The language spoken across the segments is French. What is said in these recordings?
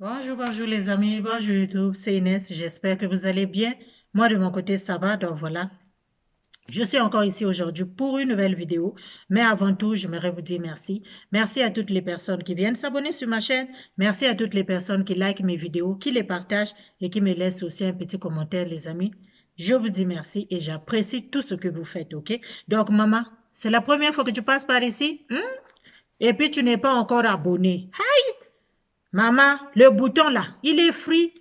Bonjour, bonjour les amis, bonjour YouTube, c'est Inès, j'espère que vous allez bien. Moi de mon côté ça va, donc voilà. Je suis encore ici aujourd'hui pour une nouvelle vidéo, mais avant tout, j'aimerais vous dire merci. Merci à toutes les personnes qui viennent s'abonner sur ma chaîne, merci à toutes les personnes qui likent mes vidéos, qui les partagent et qui me laissent aussi un petit commentaire les amis. Je vous dis merci et j'apprécie tout ce que vous faites, ok? Donc maman, c'est la première fois que tu passes par ici, hein? Et puis tu n'es pas encore abonné. Maman, le bouton là, il est free.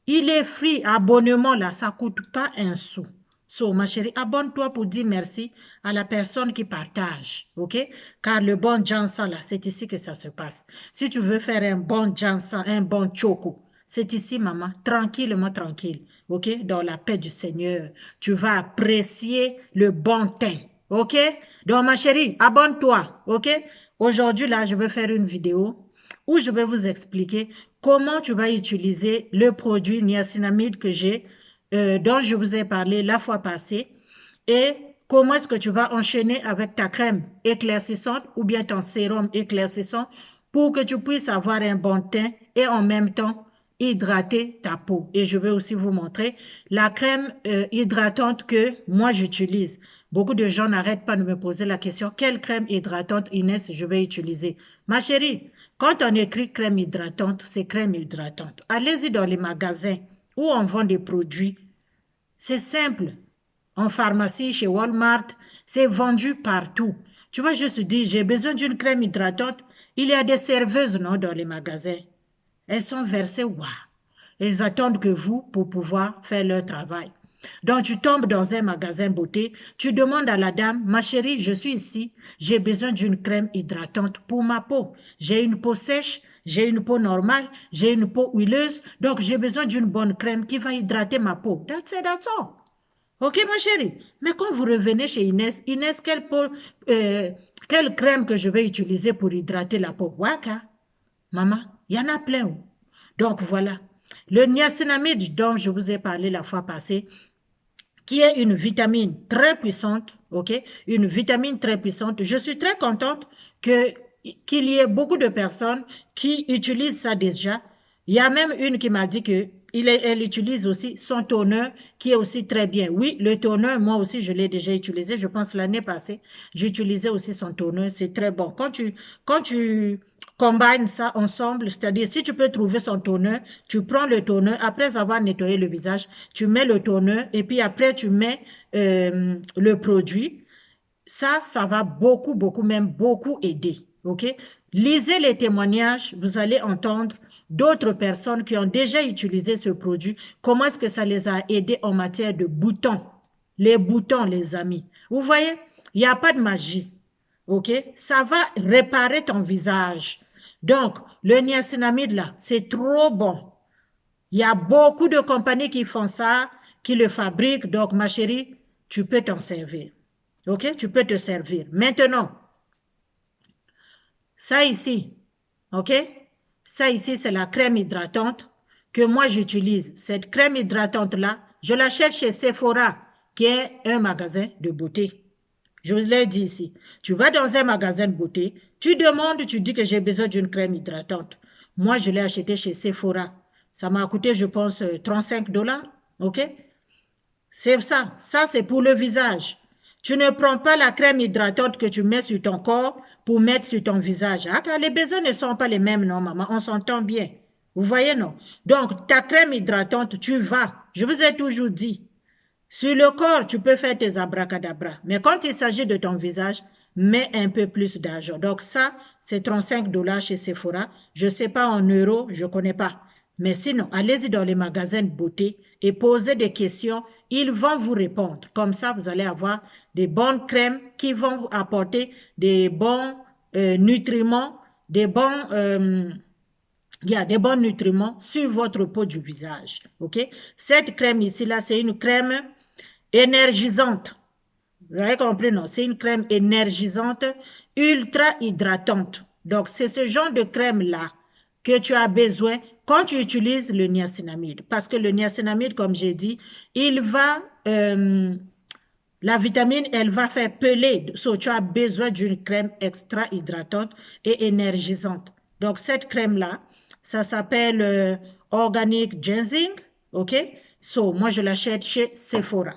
Il est free. Abonnement là, ça ne coûte pas un sou. So, ma chérie, abonne-toi pour dire merci à la personne qui partage, ok? Car le bon Jansan là, c'est ici que ça se passe. Si tu veux faire un bon Jansan, un bon choco, c'est ici, maman, tranquillement, tranquille, ok? Dans la paix du Seigneur, tu vas apprécier le bon teint, ok? Donc, ma chérie, abonne-toi, ok? Aujourd'hui, là, je vais faire une vidéo où je vais vous expliquer comment tu vas utiliser le produit niacinamide que j'ai, dont je vous ai parlé la fois passée, et comment est-ce que tu vas enchaîner avec ta crème éclaircissante ou bien ton sérum éclaircissant pour que tu puisses avoir un bon teint et en même temps hydrater ta peau. Et je vais aussi vous montrer la crème hydratante que moi j'utilise. Beaucoup de gens n'arrêtent pas de me poser la question, quelle crème hydratante Inès je vais utiliser? Ma chérie, quand on écrit crème hydratante, c'est crème hydratante. Allez-y dans les magasins où on vend des produits. C'est simple. En pharmacie, chez Walmart, c'est vendu partout. Tu vas juste dire, j'ai besoin d'une crème hydratante. Il y a des serveuses, non, dans les magasins. Elles sont versées, waouh. Elles attendent que vous pour pouvoir faire leur travail. Donc, tu tombes dans un magasin beauté, tu demandes à la dame, ma chérie, je suis ici, j'ai besoin d'une crème hydratante pour ma peau. J'ai une peau sèche, j'ai une peau normale, j'ai une peau huileuse, donc j'ai besoin d'une bonne crème qui va hydrater ma peau. That's it, that's all. Ok, ma chérie. Mais quand vous revenez chez Inès, Inès, quelle crème que je vais utiliser pour hydrater la peau? Waka, maman, il y en a plein. Donc voilà. Le niacinamide dont je vous ai parlé la fois passée, qui est une vitamine très puissante, ok, une vitamine très puissante. Je suis très contente qu'il y ait beaucoup de personnes qui utilisent ça déjà. Il y a même une qui m'a dit que elle utilise aussi son toner qui est aussi très bien. Oui, le toner, moi aussi, je l'ai déjà utilisé. Je pense l'année passée, j'utilisais aussi son toner. C'est très bon. Quand tu combine ça ensemble, c'est-à-dire si tu peux trouver son toner, tu prends le toner, après avoir nettoyé le visage, tu mets le toner et puis après tu mets le produit. Ça va beaucoup, beaucoup, même beaucoup aider. Ok? Lisez les témoignages, vous allez entendre d'autres personnes qui ont déjà utilisé ce produit, comment est-ce que ça les a aidés en matière de boutons. Les boutons, les amis. Vous voyez, il n'y a pas de magie. Ok? Ça va réparer ton visage. Donc, le niacinamide là, c'est trop bon. Il y a beaucoup de compagnies qui font ça, qui le fabriquent. Donc, ma chérie, tu peux t'en servir. Ok? Tu peux te servir. Maintenant, ça ici, ok? Ça ici, c'est la crème hydratante que moi j'utilise. Cette crème hydratante-là, je l'achète chez Sephora, qui est un magasin de beauté. Je vous l'ai dit ici. Tu vas dans un magasin de beauté, tu demandes, tu dis que j'ai besoin d'une crème hydratante. Moi, je l'ai acheté chez Sephora. Ça m'a coûté, je pense, 35 $. OK? C'est ça. Ça, c'est pour le visage. Tu ne prends pas la crème hydratante que tu mets sur ton corps pour mettre sur ton visage. Ah, car les besoins ne sont pas les mêmes, non, maman. On s'entend bien. Vous voyez, non? Donc, ta crème hydratante, tu vas. Je vous ai toujours dit, sur le corps, tu peux faire tes abracadabras. Mais quand il s'agit de ton visage, mets un peu plus d'argent. Donc ça, c'est 35 $ chez Sephora. Je ne sais pas en euros, je ne connais pas. Mais sinon, allez-y dans les magasins de beauté et posez des questions. Ils vont vous répondre. Comme ça, vous allez avoir des bonnes crèmes qui vont vous apporter des bons nutriments, il y a des bons nutriments sur votre peau du visage. Ok? Cette crème ici, là, c'est une crème énergisante. Vous avez compris, non? C'est une crème énergisante, ultra hydratante. Donc, c'est ce genre de crème-là que tu as besoin quand tu utilises le niacinamide. Parce que le niacinamide, comme j'ai dit, la vitamine, elle va faire peler. So, tu as besoin d'une crème extra hydratante et énergisante. Donc, cette crème-là, ça s'appelle Organic Ginseng, ok? So, moi, je l'achète chez Sephora.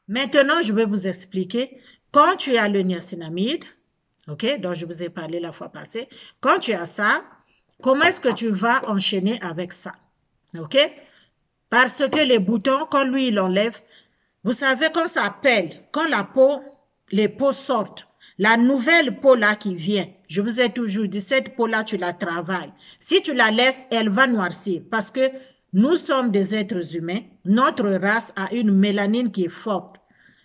Maintenant, je vais vous expliquer, quand tu as le niacinamide, ok, dont je vous ai parlé la fois passée, quand tu as ça, comment est-ce que tu vas enchaîner avec ça, ok? Parce que les boutons, quand lui, il enlève, vous savez, quand ça pèle, quand la peau, les peaux sortent, la nouvelle peau là qui vient, je vous ai toujours dit, cette peau là, tu la travailles. Si tu la laisses, elle va noircir parce que nous sommes des êtres humains, notre race a une mélanine qui est forte.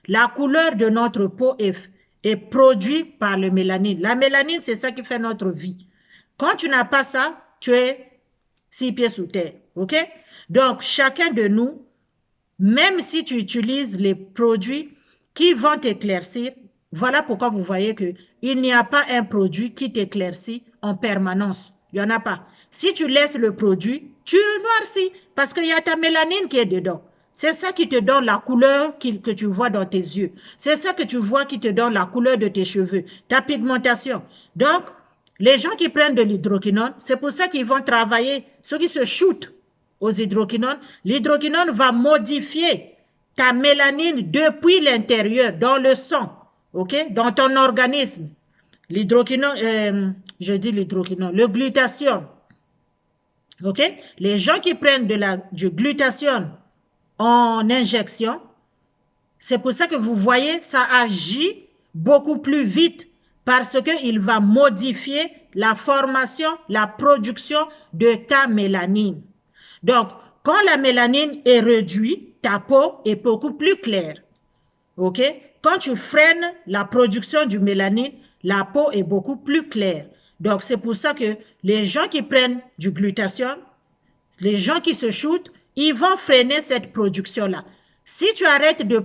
La couleur de notre peau est produite par le mélanine. La mélanine, c'est ça qui fait notre vie. Quand tu n'as pas ça, tu es 6 pieds sous terre, ok? Donc, chacun de nous, même si tu utilises les produits qui vont t'éclaircir, voilà pourquoi vous voyez qu'il n'y a pas un produit qui t'éclaircit en permanence. Il n'y en a pas. Si tu laisses le produit, tu le noircis parce qu'il y a ta mélanine qui est dedans. C'est ça qui te donne la couleur que tu vois dans tes yeux. C'est ça que tu vois qui te donne la couleur de tes cheveux, ta pigmentation. Donc, les gens qui prennent de l'hydroquinone, c'est pour ça qu'ils vont travailler, ceux qui se shootent aux hydroquinones, l'hydroquinone va modifier ta mélanine depuis l'intérieur, dans le sang, ok, dans ton organisme. L'hydroquinone, je dis l'hydroquinone, le glutathione, ok. Les gens qui prennent du glutathione en injection, c'est pour ça que vous voyez, ça agit beaucoup plus vite parce qu'il va modifier la formation, la production de ta mélanine. Donc, quand la mélanine est réduite, ta peau est beaucoup plus claire. OK? Quand tu freines la production du mélanine, la peau est beaucoup plus claire. Donc, c'est pour ça que les gens qui prennent du glutathione, les gens qui se shootent, ils vont freiner cette production-là. Si tu arrêtes de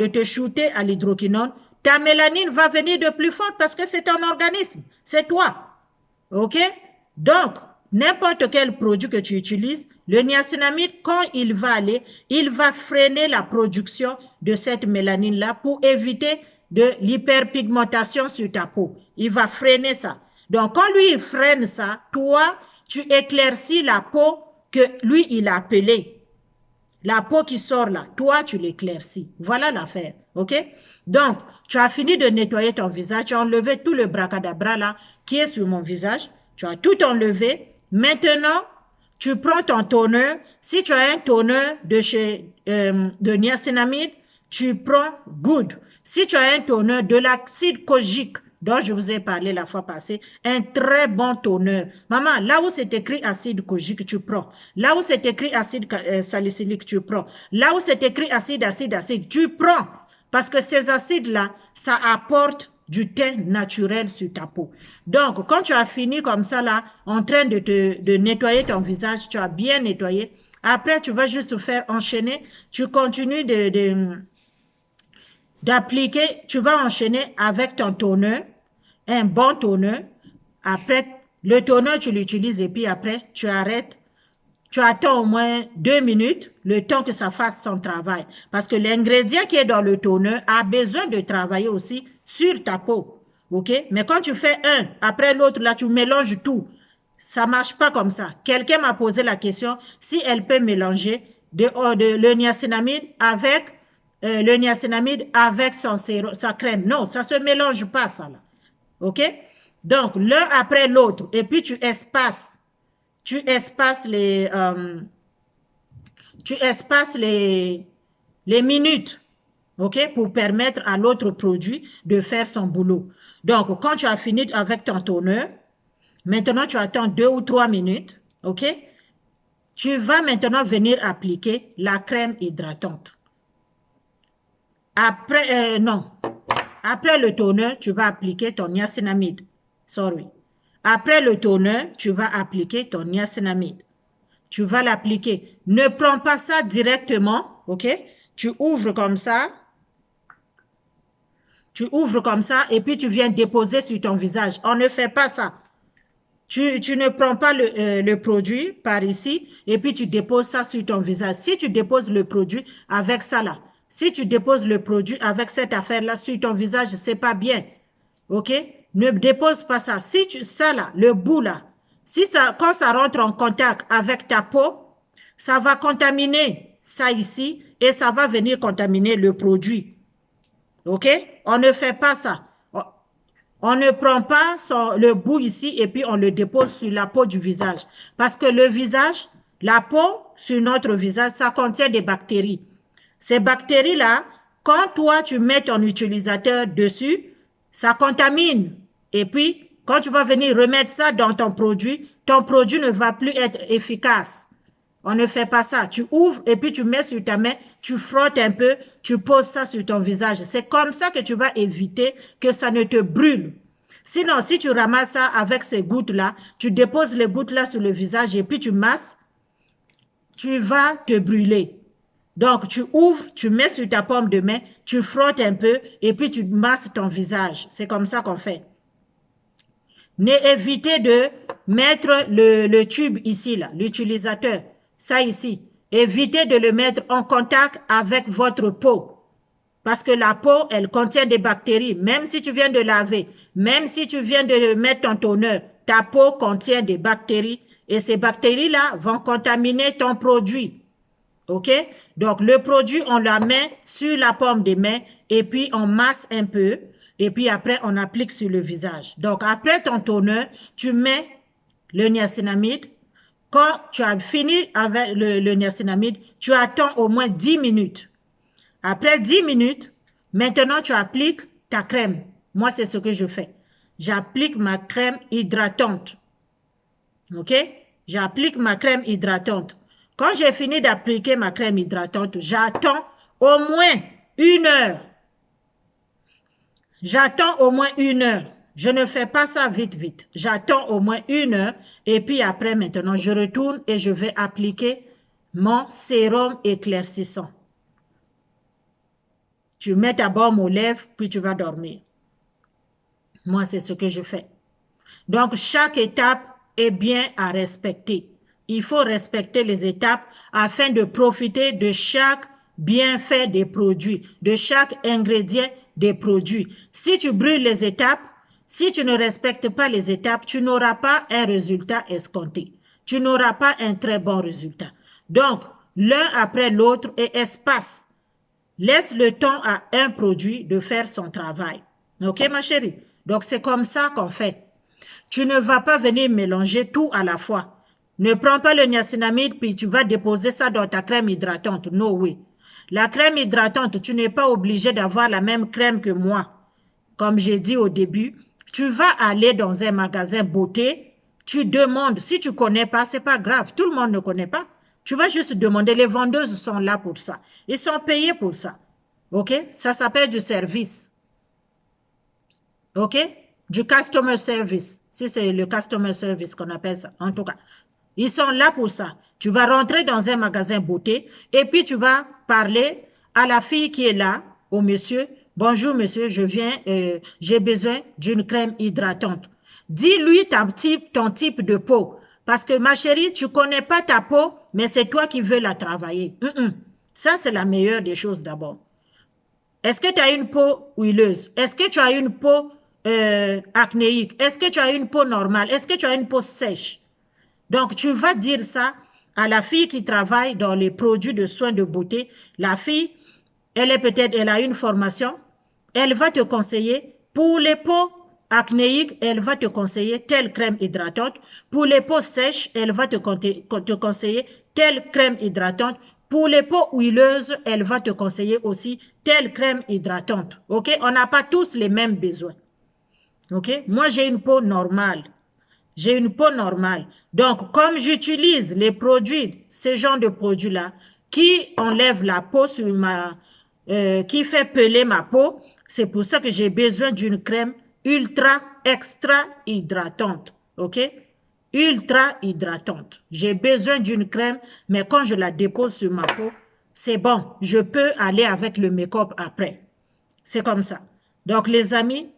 te shooter à l'hydroquinone, ta mélanine va venir de plus forte parce que c'est ton organisme, c'est toi. OK? Donc, n'importe quel produit que tu utilises, le niacinamide, quand il va aller, il va freiner la production de cette mélanine-là pour éviter de l'hyperpigmentation sur ta peau. Il va freiner ça. Donc, quand lui, il freine ça, toi, tu éclaircis la peau que lui, il a appelée. La peau qui sort là, toi, tu l'éclaircis. Voilà l'affaire, ok? Donc, tu as fini de nettoyer ton visage, tu as enlevé tout le bracadabra là qui est sur mon visage. Tu as tout enlevé. Maintenant, tu prends ton toner. Si tu as un toner de niacinamide, tu prends Good. Si tu as un toner de l'acide kojique, dont je vous ai parlé la fois passée, un très bon toner. Maman, là où c'est écrit acide kojique, tu prends. Là où c'est écrit acide salicylique, tu prends. Là où c'est écrit acide, tu prends. Parce que ces acides-là, ça apporte du teint naturel sur ta peau. Donc, quand tu as fini comme ça, là, en train de nettoyer ton visage, tu as bien nettoyé. Après, tu vas juste faire enchaîner. Tu continues d'appliquer, tu vas enchaîner avec ton toner, un bon toner. Après, le toner, tu l'utilises et puis après, tu arrêtes. Tu attends au moins 2 minutes, le temps que ça fasse son travail. Parce que l'ingrédient qui est dans le toner a besoin de travailler aussi sur ta peau. OK? Mais quand tu fais un, après l'autre, là, tu mélanges tout. Ça ne marche pas comme ça. Quelqu'un m'a posé la question si elle peut mélanger le niacinamide avec sa crème. Non, ça ne se mélange pas, ça, là. OK? Donc, l'un après l'autre. Et puis, tu espaces les minutes, ok, pour permettre à l'autre produit de faire son boulot. Donc, quand tu as fini avec ton toner, maintenant tu attends 2 ou 3 minutes, ok, tu vas maintenant venir appliquer la crème hydratante. Après le toner, tu vas appliquer ton niacinamide. Après le toner, tu vas appliquer ton niacinamide. Tu vas l'appliquer. Ne prends pas ça directement, ok? Tu ouvres comme ça. Tu ouvres comme ça et puis tu viens déposer sur ton visage. On ne fait pas ça. Tu ne prends pas le produit par ici et puis tu déposes ça sur ton visage. Si tu déposes le produit avec ça là, si tu déposes le produit avec cette affaire-là sur ton visage, c'est pas bien, ok? Ne dépose pas ça. Ça là, le bout là, Quand ça rentre en contact avec ta peau, ça va contaminer ça ici et ça va venir contaminer le produit. OK? On ne fait pas ça. On ne prend pas le bout ici et puis on le dépose sur la peau du visage. Parce que le visage, la peau sur notre visage, ça contient des bactéries. Ces bactéries-là, quand toi tu mets ton utilisateur dessus, ça contamine. Et puis, quand tu vas venir remettre ça dans ton produit ne va plus être efficace. On ne fait pas ça. Tu ouvres et puis tu mets sur ta main, tu frottes un peu, tu poses ça sur ton visage. C'est comme ça que tu vas éviter que ça ne te brûle. Sinon, si tu ramasses ça avec ces gouttes-là, tu déposes les gouttes-là sur le visage et puis tu masses, tu vas te brûler. Donc, tu ouvres, tu mets sur ta paume de main, tu frottes un peu et puis tu masses ton visage. C'est comme ça qu'on fait. Évitez de mettre le tube ici, là, l'utilisateur. Ça ici, évitez de le mettre en contact avec votre peau. Parce que la peau, elle contient des bactéries. Même si tu viens de laver, même si tu viens de mettre ton toner, ta peau contient des bactéries. Et ces bactéries-là vont contaminer ton produit. OK? Donc, le produit, on la met sur la paume des mains et puis on masse un peu. Et puis après, on applique sur le visage. Donc, après ton toner, tu mets le niacinamide. Quand tu as fini avec le niacinamide, tu attends au moins 10 minutes. Après 10 minutes, maintenant tu appliques ta crème. Moi, c'est ce que je fais. J'applique ma crème hydratante. OK? J'applique ma crème hydratante. Quand j'ai fini d'appliquer ma crème hydratante, j'attends au moins 1 heure. J'attends au moins 1 heure. Je ne fais pas ça vite, vite. J'attends au moins 1 heure et puis après, maintenant, je retourne et je vais appliquer mon sérum éclaircissant. Tu mets ta baume aux lèvres, puis tu vas dormir. Moi, c'est ce que je fais. Donc, chaque étape est bien à respecter. Il faut respecter les étapes afin de profiter de chaque bienfait des produits, de chaque ingrédient des produits. Si tu brûles les étapes, si tu ne respectes pas les étapes, tu n'auras pas un résultat escompté. Tu n'auras pas un très bon résultat. Donc, l'un après l'autre et espace. Laisse le temps à un produit de faire son travail. OK, ma chérie? Donc, c'est comme ça qu'on fait. Tu ne vas pas venir mélanger tout à la fois. Ne prends pas le niacinamide puis tu vas déposer ça dans ta crème hydratante. No way. La crème hydratante, tu n'es pas obligé d'avoir la même crème que moi. Comme j'ai dit au début, tu vas aller dans un magasin beauté, tu demandes. Si tu ne connais pas, ce n'est pas grave. Tout le monde ne connaît pas. Tu vas juste demander. Les vendeuses sont là pour ça. Ils sont payés pour ça. OK? Ça s'appelle du service. OK? Du customer service. Si c'est le customer service qu'on appelle ça, en tout cas. Ils sont là pour ça. Tu vas rentrer dans un magasin beauté et puis tu vas parler à la fille qui est là, au monsieur. Bonjour monsieur, je viens, j'ai besoin d'une crème hydratante. Dis-lui ton type de peau. Parce que ma chérie, tu ne connais pas ta peau, mais c'est toi qui veux la travailler. Ça, c'est la meilleure des choses d'abord. Est-ce que tu as une peau huileuse? Est-ce que tu as une peau acnéique? Est-ce que tu as une peau normale? Est-ce que tu as une peau sèche? Donc, tu vas dire ça à la fille qui travaille dans les produits de soins de beauté. La fille, elle a une formation. Elle va te conseiller pour les peaux acnéiques, elle va te conseiller telle crème hydratante. Pour les peaux sèches, elle va te conseiller telle crème hydratante. Pour les peaux huileuses, elle va te conseiller aussi telle crème hydratante. OK? On n'a pas tous les mêmes besoins. OK? Moi, j'ai une peau normale. J'ai une peau normale. Donc, comme j'utilise les produits, ce genre de produits-là, qui enlèvent la peau sur qui fait peler ma peau, c'est pour ça que j'ai besoin d'une crème ultra, extra hydratante. OK? Ultra hydratante. J'ai besoin d'une crème, mais quand je la dépose sur ma peau, c'est bon. Je peux aller avec le make-up après. C'est comme ça. Donc, les amis,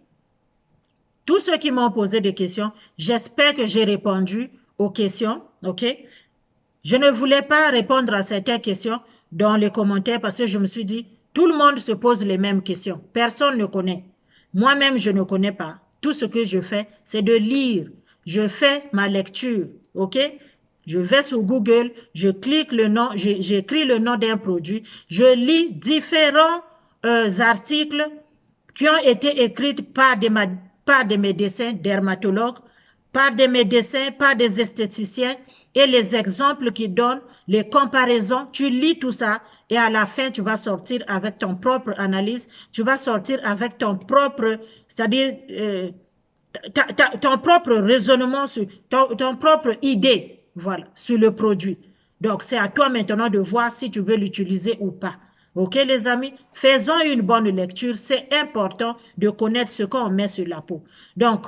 tous ceux qui m'ont posé des questions, j'espère que j'ai répondu aux questions. OK? Je ne voulais pas répondre à certaines questions dans les commentaires parce que je me suis dit, tout le monde se pose les mêmes questions. Personne ne connaît. Moi-même, je ne connais pas. Tout ce que je fais, c'est de lire. je fais ma lecture, ok? Je vais sur Google, je clique le nom, j'écris le nom d'un produit, je lis différents articles qui ont été écrits par des médecins dermatologues, par des médecins, par des esthéticiens, et les exemples qu'ils donnent, les comparaisons, tu lis tout ça et à la fin, tu vas sortir avec ton propre analyse, tu vas sortir avec ton propre, c'est-à-dire ton propre raisonnement, ton propre idée, voilà, sur le produit. Donc, c'est à toi maintenant de voir si tu veux l'utiliser ou pas. Ok, les amis? Faisons une bonne lecture. C'est important de connaître ce qu'on met sur la peau. Donc,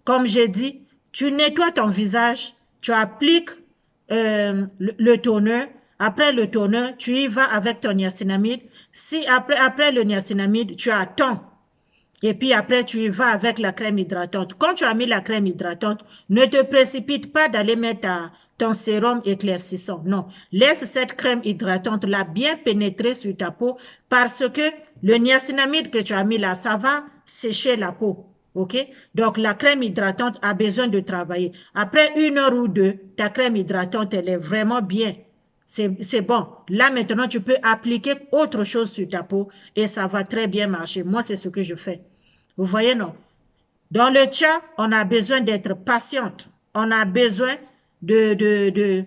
comme j'ai dit, tu nettoies ton visage, tu appliques le toner. Après le toner, tu y vas avec ton niacinamide. Si après le niacinamide, tu attends. Et puis après, tu y vas avec la crème hydratante. Quand tu as mis la crème hydratante, ne te précipite pas d'aller mettre ton sérum éclaircissant. Non, laisse cette crème hydratante-là bien pénétrer sur ta peau parce que le niacinamide que tu as mis là, ça va sécher la peau. OK? Donc, la crème hydratante a besoin de travailler. Après 1 heure ou 2, ta crème hydratante, elle est vraiment bien. C'est bon. Là, maintenant, tu peux appliquer autre chose sur ta peau et ça va très bien marcher. Moi, c'est ce que je fais. Vous voyez, non? Dans le chat, on a besoin d'être patiente. On a besoin de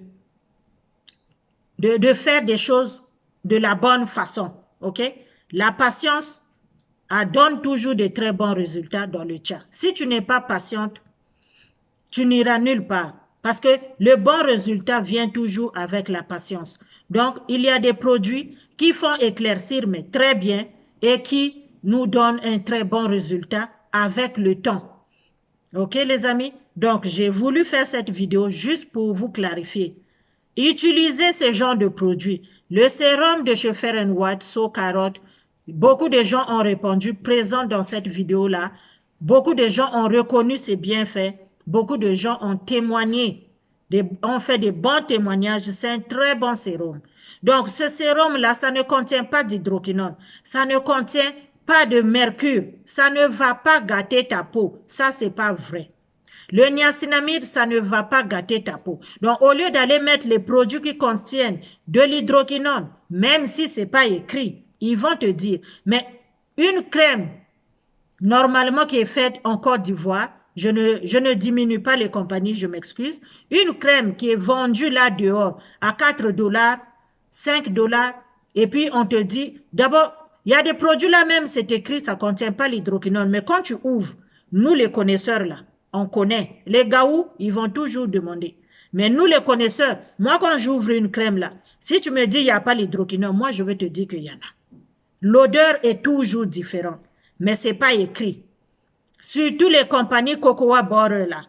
faire des choses de la bonne façon. OK? La patience donne toujours de très bons résultats dans le chat. Si tu n'es pas patiente, tu n'iras nulle part. Parce que le bon résultat vient toujours avec la patience. Donc, il y a des produits qui font éclaircir, mais très bien, et qui nous donnent un très bon résultat avec le temps. Ok, les amis? Donc, j'ai voulu faire cette vidéo juste pour vous clarifier. Utilisez ce genre de produits. Le sérum de chez Fair & White, So Carotte, beaucoup de gens ont répondu présent dans cette vidéo-là. Beaucoup de gens ont reconnu ses bienfaits. Beaucoup de gens ont témoigné, ont fait des bons témoignages. C'est un très bon sérum. Donc, ce sérum-là, ça ne contient pas d'hydroquinone. Ça ne contient pas de mercure. Ça ne va pas gâter ta peau. Ça, c'est pas vrai. Le niacinamide, ça ne va pas gâter ta peau. Donc, au lieu d'aller mettre les produits qui contiennent de l'hydroquinone, même si ce n'est pas écrit, ils vont te dire, mais une crème, normalement qui est faite en Côte d'Ivoire, je ne diminue pas les compagnies, je m'excuse, une crème qui est vendue là dehors à 4 $, 5 $, et puis on te dit, d'abord, il y a des produits là même, c'est écrit, ça ne contient pas l'hydroquinone, mais quand tu ouvres, nous les connaisseurs là, on connaît. Les gaous, ils vont toujours demander. Mais nous, les connaisseurs, moi, quand j'ouvre une crème là, si tu me dis qu'il n'y a pas l'hydroquinone, moi, je vais te dire qu'il y en a. L'odeur est toujours différente, mais ce n'est pas écrit. Surtout les compagnies Cocoa Butter là,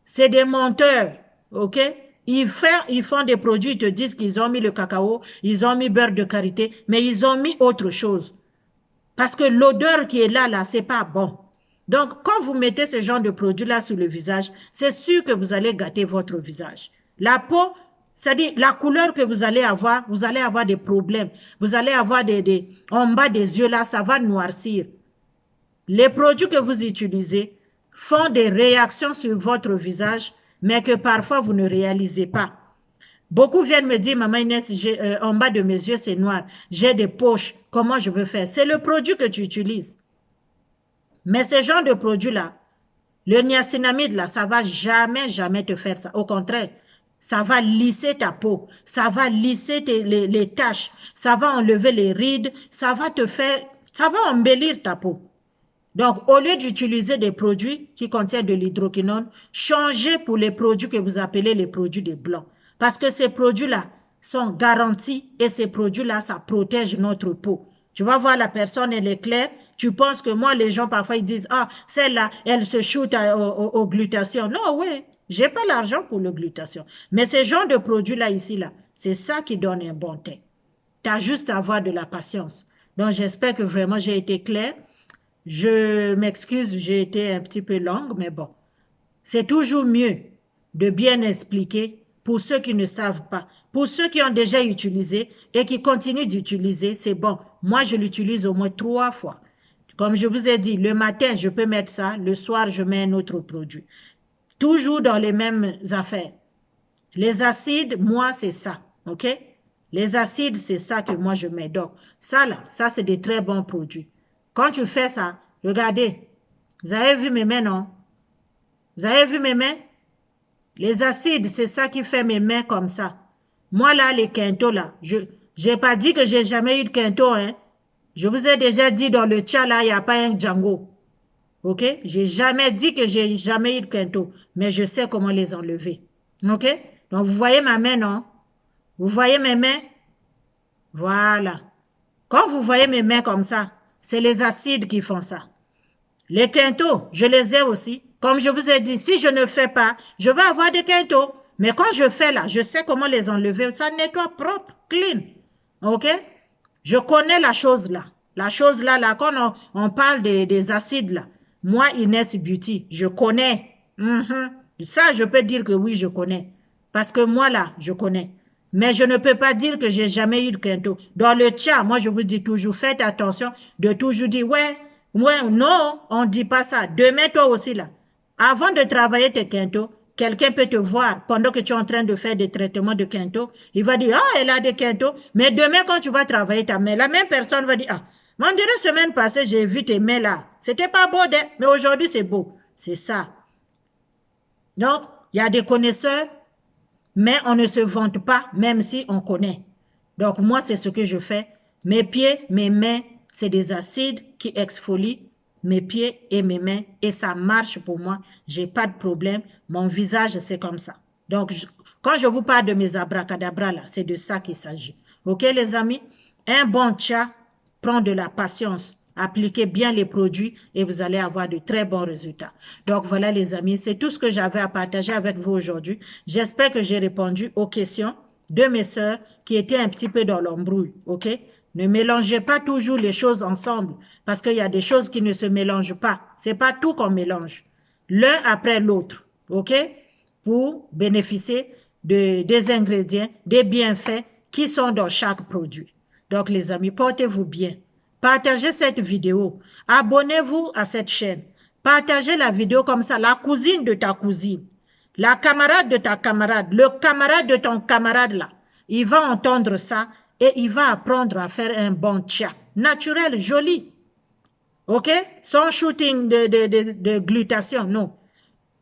c'est des menteurs, ok? Ils font des produits, ils te disent qu'ils ont mis le cacao, ils ont mis beurre de karité, mais ils ont mis autre chose. Parce que l'odeur qui est là, c'est pas bon. Donc, quand vous mettez ce genre de produit-là sur le visage, c'est sûr que vous allez gâter votre visage. La peau, c'est-à-dire la couleur que vous allez avoir des problèmes. Vous allez avoir en bas des yeux là, ça va noircir. Les produits que vous utilisez font des réactions sur votre visage, mais que parfois vous ne réalisez pas. Beaucoup viennent me dire, maman Inès, en bas de mes yeux, c'est noir. J'ai des poches. Comment je veux faire? C'est le produit que tu utilises. Mais ce genre de produit-là, le niacinamide, là, ça ne va jamais, jamais te faire ça. Au contraire, ça va lisser ta peau, ça va lisser les taches, ça va enlever les rides, ça va embellir ta peau. Donc, au lieu d'utiliser des produits qui contiennent de l'hydroquinone, changez pour les produits que vous appelez les produits de blanc. Parce que ces produits-là sont garantis et ces produits-là, ça protège notre peau. Tu vas voir la personne, elle est claire. Tu penses que moi, les gens, parfois, ils disent, ah, celle-là, elle se shoot au glutathion. Non, oui, j'ai pas l'argent pour le glutathion. Mais ce genre de produits-là, ici, là, c'est ça qui donne un bon teint. Tu as juste à avoir de la patience. Donc, j'espère que vraiment, j'ai été claire. Je m'excuse, j'ai été un petit peu longue, mais bon. C'est toujours mieux de bien expliquer pour ceux qui ne savent pas. Pour ceux qui ont déjà utilisé et qui continuent d'utiliser, c'est bon. Moi, je l'utilise au moins 3 fois. Comme je vous ai dit, le matin, je peux mettre ça. Le soir, je mets un autre produit. Toujours dans les mêmes affaires. Les acides, moi, c'est ça. OK? Les acides, c'est ça que moi, je mets. Donc, ça, là, ça, c'est des très bons produits. Quand tu fais ça, regardez. Vous avez vu mes mains, non? Vous avez vu mes mains? Les acides, c'est ça qui fait mes mains comme ça. Moi, là, les quintos, là, je n'ai pas dit que j'ai jamais eu de quinto, hein. Je vous ai déjà dit dans le chat, là, il n'y a pas un Django. OK? J'ai jamais dit que j'ai jamais eu de quinto, mais je sais comment les enlever. OK? Donc, vous voyez ma main, non? Vous voyez mes mains? Voilà. Quand vous voyez mes mains comme ça, c'est les acides qui font ça. Les quintos, je les ai aussi. Comme je vous ai dit, si je ne fais pas, je vais avoir des quintos. Mais quand je fais là, je sais comment les enlever. Ça nettoie propre, clean. OK? Je connais la chose là. La chose là, quand on parle des acides là. Moi, Inès Beauty, je connais. Ça, je peux dire que oui, je connais. Parce que moi là, je connais. Mais je ne peux pas dire que j'ai jamais eu de quinto. Dans le chat, moi, je vous dis toujours, faites attention de toujours dire, ouais, non, on ne dit pas ça. Demain, toi aussi, là, avant de travailler tes quintos, quelqu'un peut te voir pendant que tu es en train de faire des traitements de quinto. Il va dire, ah, elle a des quintos. Mais demain, quand tu vas travailler ta main, la même personne va dire, ah, on dirait semaine passée, j'ai vu tes mains là. C'était pas beau, mais aujourd'hui, c'est beau. C'est ça. Donc, il y a des connaisseurs, mais on ne se vante pas, même si on connaît. Donc, moi, c'est ce que je fais. Mes pieds, mes mains, c'est des acides qui exfolient mes pieds et mes mains. Et ça marche pour moi. Je n'ai pas de problème. Mon visage, c'est comme ça. Donc, quand je vous parle de mes abracadabras, là, c'est de ça qu'il s'agit. OK, les amis? Un bon chat prend de la patience. Appliquez bien les produits et vous allez avoir de très bons résultats. Donc voilà les amis, c'est tout ce que j'avais à partager avec vous aujourd'hui. J'espère que j'ai répondu aux questions de mes sœurs qui étaient un petit peu dans l'embrouille. OK? Ne mélangez pas toujours les choses ensemble parce qu'il y a des choses qui ne se mélangent pas. Ce n'est pas tout qu'on mélange. L'un après l'autre. OK? Pour bénéficier des ingrédients, des bienfaits qui sont dans chaque produit. Donc les amis, portez-vous bien. Partagez cette vidéo. Abonnez-vous à cette chaîne. Partagez la vidéo comme ça. La cousine de ta cousine. La camarade de ta camarade. Le camarade de ton camarade là. Il va entendre ça et il va apprendre à faire un bon chat. Naturel, joli. OK? Sans shooting de glutation, non.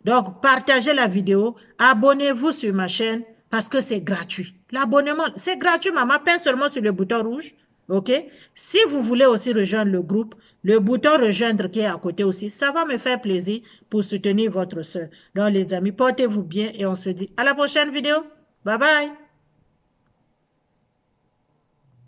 Donc, partagez la vidéo. Abonnez-vous sur ma chaîne parce que c'est gratuit. L'abonnement, c'est gratuit, maman. Pince seulement sur le bouton rouge. OK? Si vous voulez aussi rejoindre le groupe, le bouton rejoindre qui est à côté aussi, ça va me faire plaisir pour soutenir votre soeur. Donc les amis, portez-vous bien et on se dit à la prochaine vidéo. Bye bye!